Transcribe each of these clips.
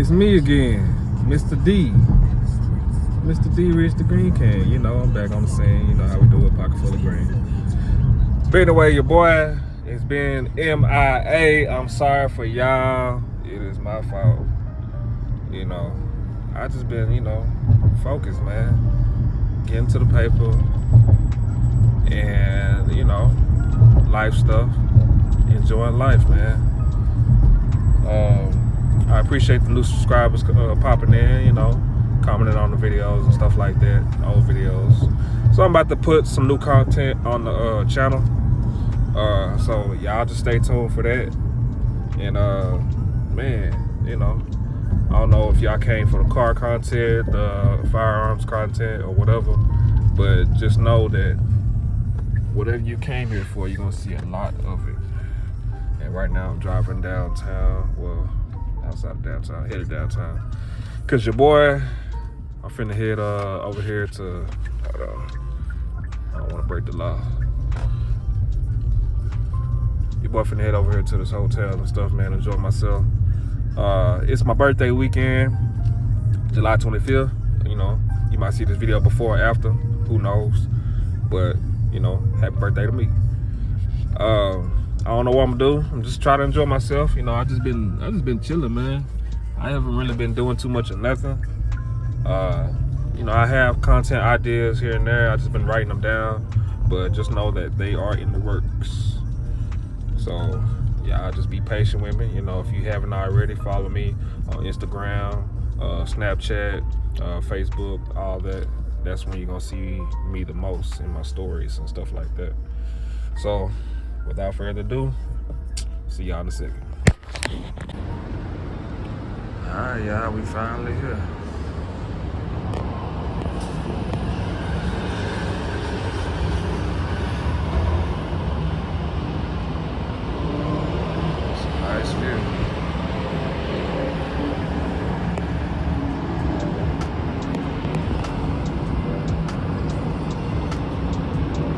It's me again, Mr. D. Mr. D Rich the Green King. You know, I'm back on the scene. You know how we do it, pocket full of green. But anyway, your boy has been MIA. I'm sorry for y'all. It is my fault. You know, I just been, you know, focused, man. Getting to the paper and, you know, life stuff. Enjoying life, man. I appreciate the new subscribers popping in, you know, commenting on the videos and stuff like that, old videos. So I'm about to put some new content on the channel. So y'all just stay tuned for that. And man, you know, I don't know if y'all came for the car content, the firearms content, or whatever, but just know that whatever you came here for, you're gonna see a lot of it. And right now I'm driving downtown, well, outside of downtown, headed downtown. Cause your boy, I'm finna head over here to, hold on, I don't wanna break the law. Your boy finna head over here to this hotel and stuff, man, enjoy myself. It's my birthday weekend, July 25th. You know, you might see this video before or after, who knows? But, you know, happy birthday to me. I don't know what I'm gonna do. I'm just trying to enjoy myself. You know, I just been chilling, man. I haven't really been doing too much of nothing. You know, I have content ideas here and there. I just been writing them down, but just know that they are in the works. So yeah, I'll just be patient with me. You know, if you haven't already, follow me on Instagram, Snapchat, Facebook, all that. That's when you're gonna see me the most in my stories and stuff like that. So without further ado, see y'all in a second. Alright, y'all, we finally here. It's a nice view.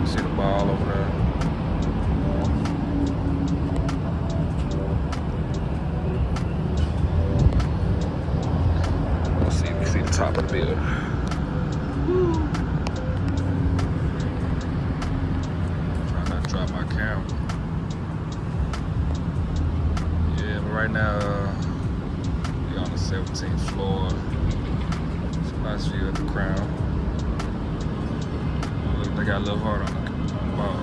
See the ball over there. Top of the building. Try not to drop my camera. Yeah, but right now we're on the 17th floor. It's a nice view of the Crown. Look, they got a little hard on the ball.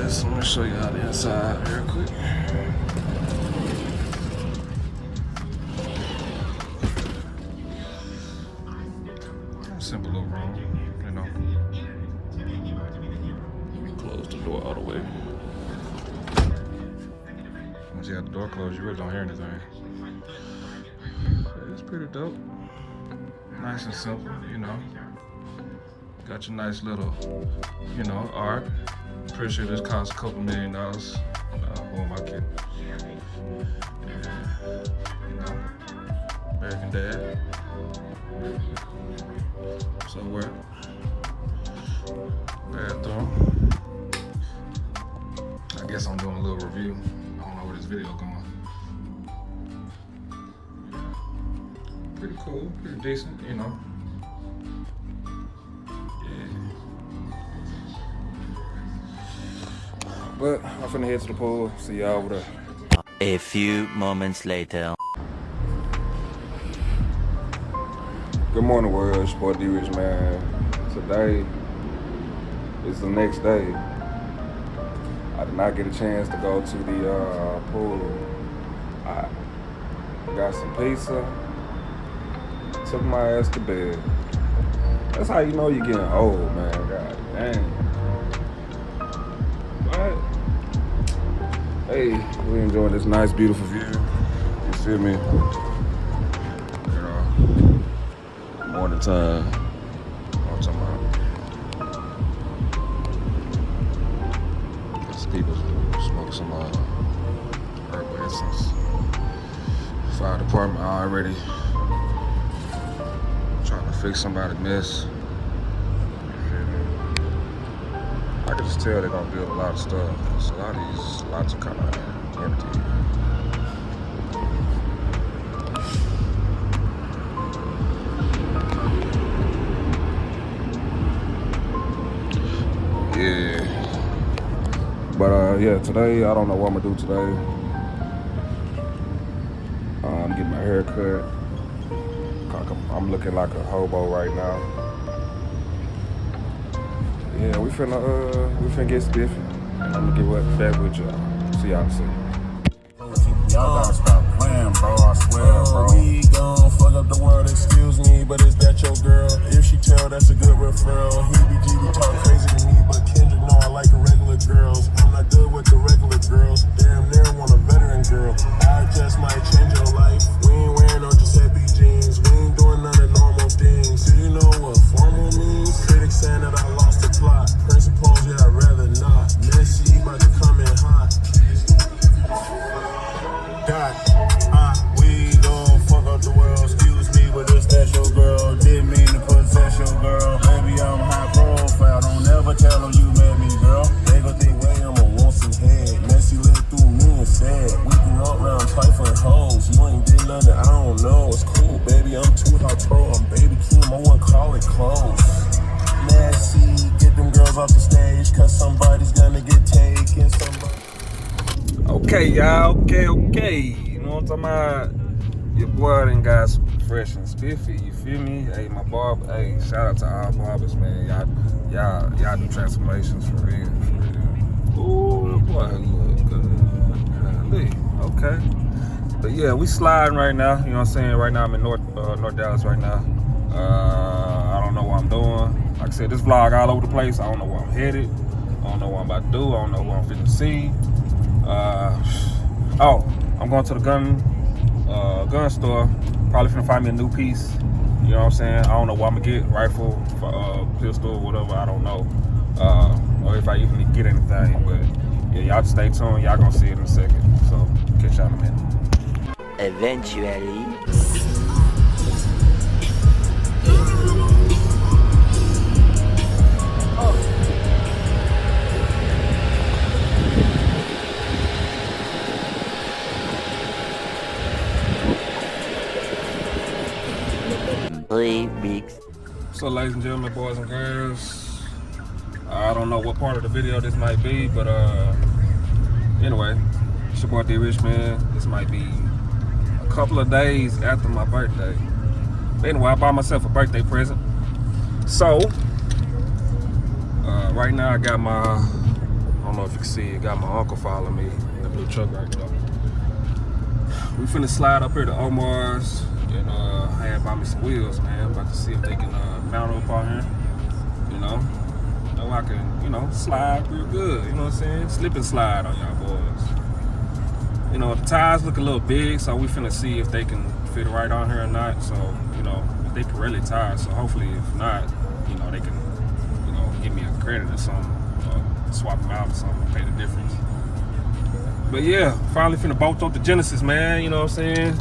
So I'm gonna show you how the inside real quick. Simple little room, you know. Let me close the door all the way. Once you have the door closed, you really don't hear anything. It's pretty dope. Nice and simple, you know. Got your nice little, you know, art. Pretty sure this costs a couple $1 million. Who am I kidding? Yeah, you know, American Dad. So where? Bathroom. I guess I'm doing a little review. I don't know where this video going. Pretty cool, pretty decent, you know. But I'm finna head to the pool, see y'all over there. A few moments later. Good morning, world. It's your boy D-Rich, man. Today is the next day. I did not get a chance to go to the pool. I got some pizza, took my ass to bed. That's how you know you're getting old, man. God dang. But hey, we enjoying this nice, beautiful view. You feel me? You know, morning time. I'm talking about. There's people smoke some herbal essence. Fire department already trying to fix somebody's mess. You feel me? I can just tell they're gonna build a lot of stuff. Cause a lot of these lots are kind of empty. Yeah. But yeah, today I don't know what I'm gonna do today. I'm getting my hair cut. I'm looking like a hobo right now. Yeah, we finna get spiffy. I'm gonna get back with y'all. See y'all soon. Y'all gotta stop playing, bro. I swear, bro. We gon' fuck up the world, excuse me, but is that your girl? If she tell, that's a good referral. He talk crazy to me, but Kendrick know I like the regular girls. I'm not good with the regular girls. Damn near want a veteran girl. I just might change your life. We ain't wearing no Giuseppe jeans. We ain't doing none of normal things. Do you know what formal means? Critics saying that I lost the plot. Principles, yeah, I'd rather not. Messy, but to come in hot. We gon' fuck up the world, excuse me, but this that your girl. Didn't mean to possess your girl. Baby, I'm high profile, don't ever tell them you met me, girl. They gon' think, wait, I'ma want some head. Messy lived through me and said, we grew up round trifling hoes. You ain't did nothing, I don't know, it's cool, baby, I'm too hot pro. I'm baby Kim, I wouldn't call it close. Messy, get them girls off the stage, cause somebody's gonna get taken, Okay, y'all. Okay. You know what I'm talking about? Your boy done got some fresh and spiffy. You feel me? Hey, my barber. Hey, shout out to all barbers, man. Y'all do transformations for real. Ooh, boy, look good. Okay. But yeah, we sliding right now. You know what I'm saying? Right now, I'm in North Dallas right now. I don't know what I'm doing. Like I said, this vlog all over the place. I don't know where I'm headed. I don't know what I'm about to do. I don't know what I'm finna see. I'm going to the gun store. Probably finna find me a new piece. You know what I'm saying? I don't know what I'm gonna get, rifle, pistol, whatever, I don't know. Or if I even get anything, but yeah, y'all just stay tuned. Y'all gonna see it in a second. So, catch y'all in a minute. Eventually. 3 weeks. So, ladies and gentlemen, boys and girls, I don't know what part of the video this might be, but anyway, it's your boy GreenKingDRich, man. This might be a couple of days after my birthday. But anyway, I bought myself a birthday present. So, right now I got my, I don't know if you can see it, got my uncle following me in the blue truck right there. We finna slide up here to Omars and I had bought me some wheels, man. About to see if they can mount up on here, you know. So I can, slide real good, you know what I'm saying? Slip and slide on y'all boys. You know, the tires look a little big, so we finna see if they can fit right on here or not. So, if they Pirelli tires, so hopefully if not, they can, give me a credit or something, or swap them out or something, pay the difference. But yeah, finally finna bolt up the Genesis, man, you know what I'm saying?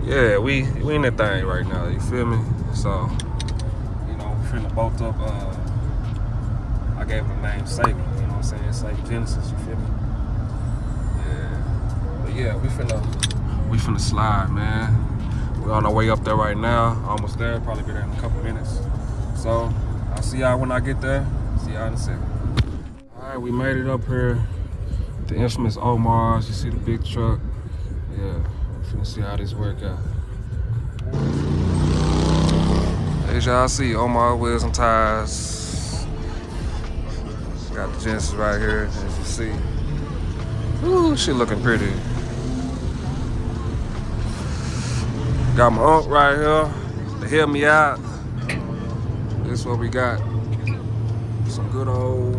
Yeah, we in that thing right now, you feel me? So, we finna bolt up, I gave it the name Saber, you know what I'm saying? Saber Genesis, you feel me? Yeah. But yeah, we finna slide, man. We're on our way up there right now, almost there, probably be there in a couple minutes. So, I'll see y'all when I get there. See y'all in a second. All right, we made it up here. The Instruments Omars, you see the big truck. Yeah, we're finna see how this work out. As y'all see, Omar wheels and tires. Got the Genesis right here, as you see. Ooh, she looking pretty. Got my uncle right here to help me out. This is what we got. Some good old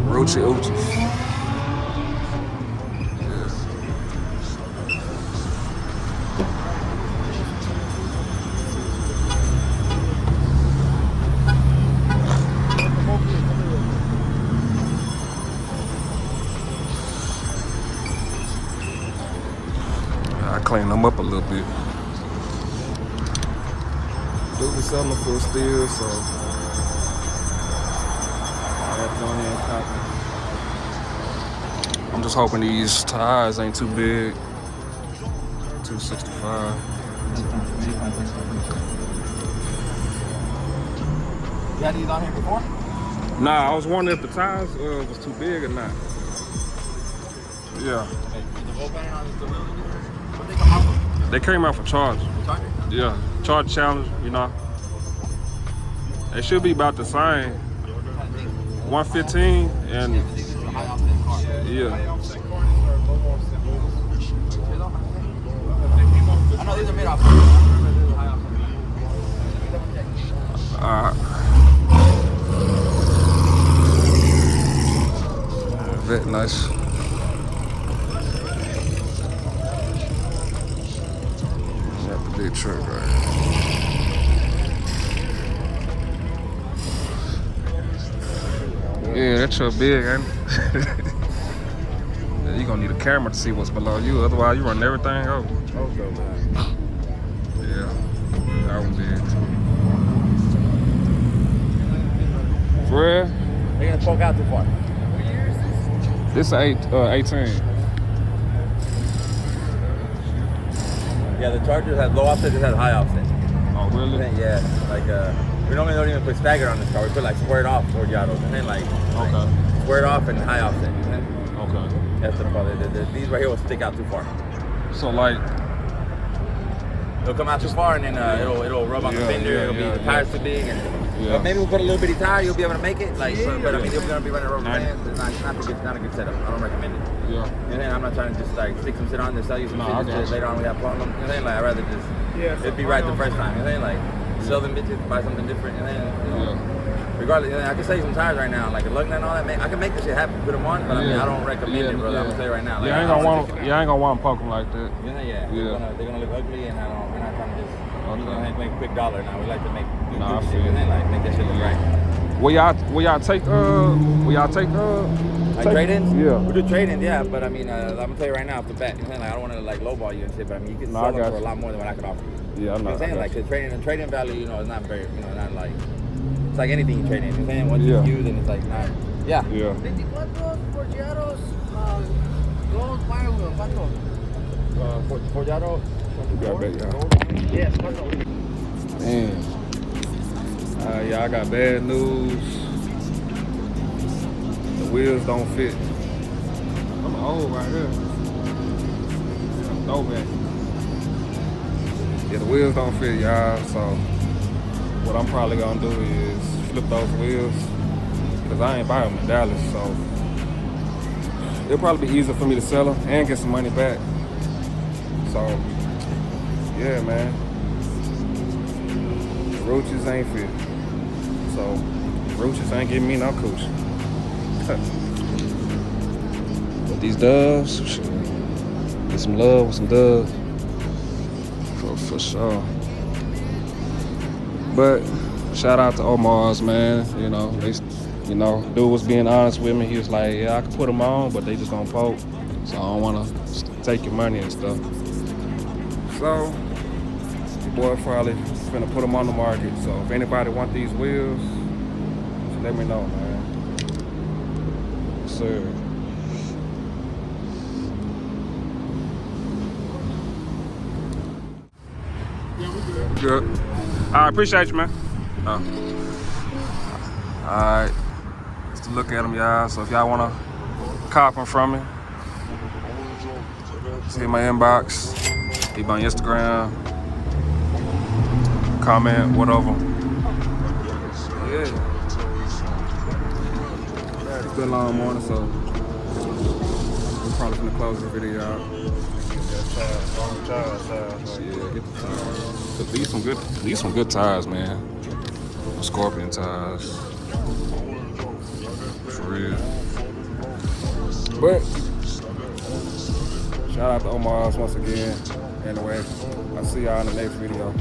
Rucci Uchis. do be selling them for still, so I have to go in and copy. I'm just hoping these tires ain't too big. 265. You had these on here before? Nah, I was wondering if the tires was too big or not. Yeah. Hey, the whole band on the wheel? What they come out with? They came out for charge. Charger? Yeah. Charge challenge, you know. They should be about the same. 115 and yeah. I know these are made off. Very nice. Got the big truck right here. Yeah, that truck big, ain't it? Yeah, you gonna need a camera to see what's below you, otherwise you run everything over. Okay, man. Yeah, that one big. For real? They're gonna poke out too far. This is 18. Yeah, the Chargers has low offset, this has high offset. Oh, really? Yeah, like we normally don't even put stagger on this car. We put like squared off Forgiatos, and then like squared off and high offset. Okay. That's the problem. These right here will stick out too far. So like, It'll come out too far, and then it'll rub on the fender. It'll be the tires too big, and maybe we'll put a little bitty tire. You'll be able to make it. Like, but I mean, if we're gonna be running rubber bands, it's not a good setup. I don't recommend it. yeah. And then I'm not trying to just like stick some shit on there, sell you some shit just later on we have problems. You know what I'm saying? Like, I'd rather just it'd be right the first time. You know what I'm saying? Like, sell them bitches, buy something different, and then regardless, I can sell you some tires right now, like a lug nut and all that. I can make this shit happen, put them on, but I mean, I don't recommend it, brother. I'm gonna tell you right now. Like, I ain't gonna want to poke them like that. They're gonna look ugly, and we're not trying to just make a quick dollar now. We like to make shit and then like make that shit look right. Will y'all take like trade-ins? Yeah. We do trade-ins, yeah, but I mean, I'm gonna tell you right now off the bat, you know, like, I don't want to like lowball you and shit, but I mean, you can sell them for a lot more than what I could offer you. Yeah, I'm You know what I'm saying? Like, the trade-in value, you know, is not very, you know, not like, it's like anything you trade in. You know what I'm saying? Once you use it, it's like not, Yeah. 24 Forgiatos, gold firewheel, Pazzo. Forgiato? Yes, Pazzo. Man. Yeah, I got bad news. The wheels don't fit. I'm old right here. I'm throwback. Yeah, the wheels don't fit, y'all. So what I'm probably gonna do is flip those wheels, because I ain't buy them in Dallas. So it'll probably be easier for me to sell them and get some money back. So yeah, man. The Rucci's ain't fit. So Rucci's ain't giving me no cushion. But these doves, get some love with some doves. For sure. But shout out to Omars, man. You know, dude was being honest with me. He was like, yeah, I can put them on, but they just gonna poke. So I don't wanna take your money and stuff. So your boy probably finna put them on the market. So if anybody want these wheels, just let me know, man. Yes, sir. Good. I appreciate you, man. Alright. Just to look at them, y'all. So if y'all wanna cop them from me, just hit my inbox. Hit my Instagram. Comment, whatever. Yeah. It's been a long morning, so we're probably gonna close the video out. Yeah, get the tires. These some good tires, man. Scorpion tires. For real. But shout out to Omars once again. Anyway, I'll see y'all in the next video.